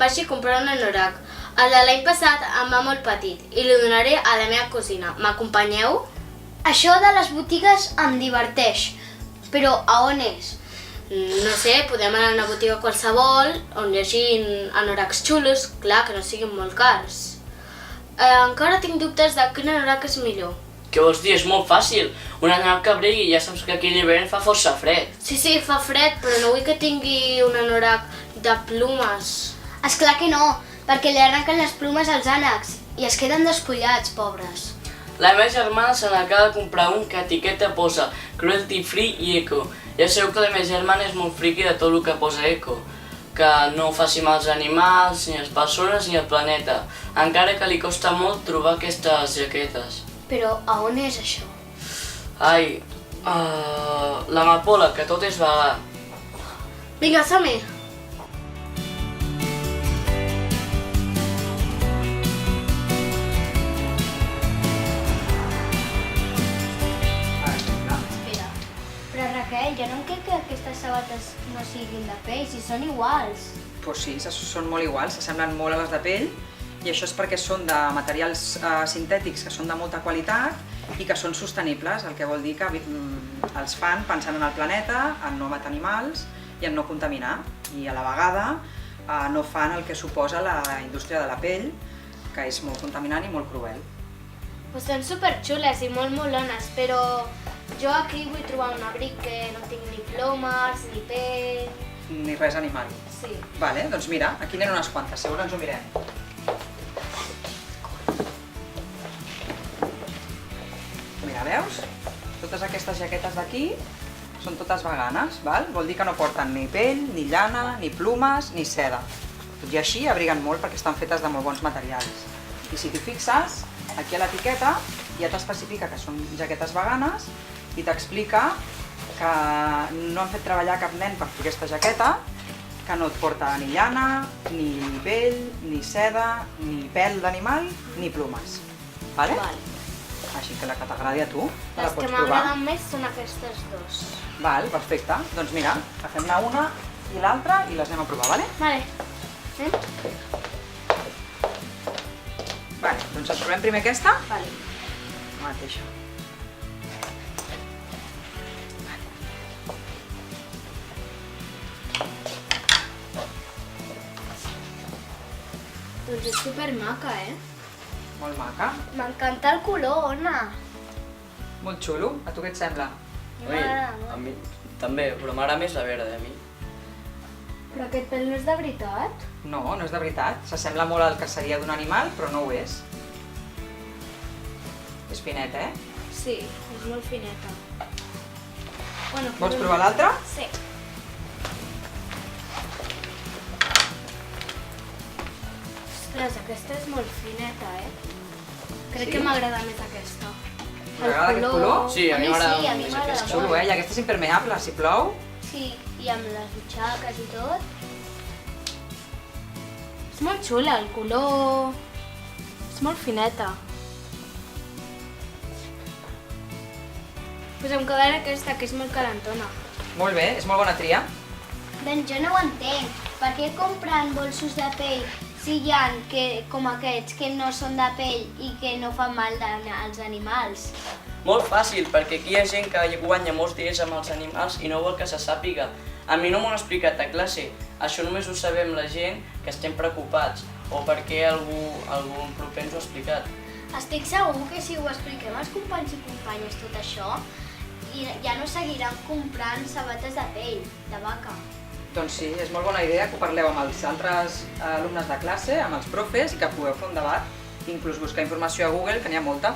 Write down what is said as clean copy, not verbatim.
faci comprar un anorac. El de l'any passat em va molt petit i li donaré a la meva cosina. M'acompanyeu? Això de les botigues em diverteix, però a on és? No sé, podem anar a una botiga qualsevol on hi hagi anoracs xulos, clar, que no siguin molt cars. Encara tinc dubtes de quin anorac és millor. Què vols dir? És molt fàcil. Un anorac que brilli, ja saps que aquí a l'hivern fa força fred. Sí, fa fred, però no vull que tingui un anorac de plomes. Esclar que no, perquè li arrenquen les plomes als ànecs i es queden despullats, pobres. La meva germana se n'acaba de comprar un que a etiqueta posa cruelty free i eco. Ja sabeu que la meva germana és molt friqui de tot el que posa eco, que no faci mal als animals, ni a les persones, ni al planeta, encara que li costa molt trobar aquestes jaquetes. Però a on és això? Ai, l'amapola, que tot és vegà. Vinga, som-hi! Però Raquel, jo no entenc que aquestes sabates no siguin de pell, si són iguals. Pues sí, són molt iguals, s'assemblen molt a les de pell i això és perquè són de materials sintètics que són de molta qualitat i que són sostenibles, el que vol dir que els fan pensant en el planeta, en no matar animals i en no contaminar. I a la vegada no fan el que suposa la indústria de la pell, que és molt contaminant i molt cruel. Pues són superxules i molt molones, però jo aquí vull trobar un abric que no tingui ni plomes, ni pell... Ni res animal. Sí. Vale, doncs mira, aquí n'hi ha unes quantes, segons ens ho mirem. Mira, veus? Totes aquestes jaquetes d'aquí són totes veganes, val? Vol dir que no porten ni pell, ni llana, ni plomes, ni seda. Tot i així abriguen molt perquè estan fetes de molt bons materials. I si t'hi fixes, aquí a l'etiqueta ja t'especifica que són jaquetes veganes i t'explica que no han fet treballar cap nen per fer aquesta jaqueta, que no et porta ni llana, ni pell, ni seda, ni pèl d'animal, ni plomes. Vale? Així que la que t'agradi a tu, te la Les pots que provar. m'agraden més són aquestes dos. Val, perfecte. Doncs mira, agafem-ne una i l'altra i les anem a provar, vale? Vale. Vale, doncs ens provem primer aquesta. Vale. La mateixa. Doncs és supermaca, Molt maca. M'encanta el color, Ona. Molt xulo. A tu què et sembla? Ui, a mi també, però m'agrada més la verda, a mi. Però aquest pèl no és de veritat? No, no és de veritat. S'assembla molt al que seria d'un animal, però no ho és. És finet, eh? Sí, és molt fineta. Bueno, Vols provar l'altra? Sí. Ostres, aquesta és molt fineta, Crec que m'agrada més aquesta. T'agrada aquest color? Sí, a mi m'agrada sí, a mi més m'agrada aquesta. Xulo, eh? I aquesta és impermeable, si plou. Sí, i amb les butxaques i tot. És molt xula, el color... És molt fineta. Pues em quedarà aquesta, que és molt calentona. Molt bé, és molt bona tria. Doncs jo no ho entenc. Per què compren bolsos de pell si hi ha com aquests que no són de pell i que no fan mal als animals? Molt fàcil, perquè aquí hi ha gent que guanya molts diners amb els animals i no vol que se sàpiga. A mi no m'ho han explicat a classe. Això només ho sabem la gent que estem preocupats o perquè algú proper ens ho ha explicat. Estic segur que si ho expliquem als companys i companyes tot això, ja no seguiran comprant sabates de pell, de vaca. Doncs sí, és molt bona idea que ho parleu amb els altres alumnes de classe, amb els profes, i que pugueu fer un debat, inclús buscar informació a Google, que n'hi ha molta.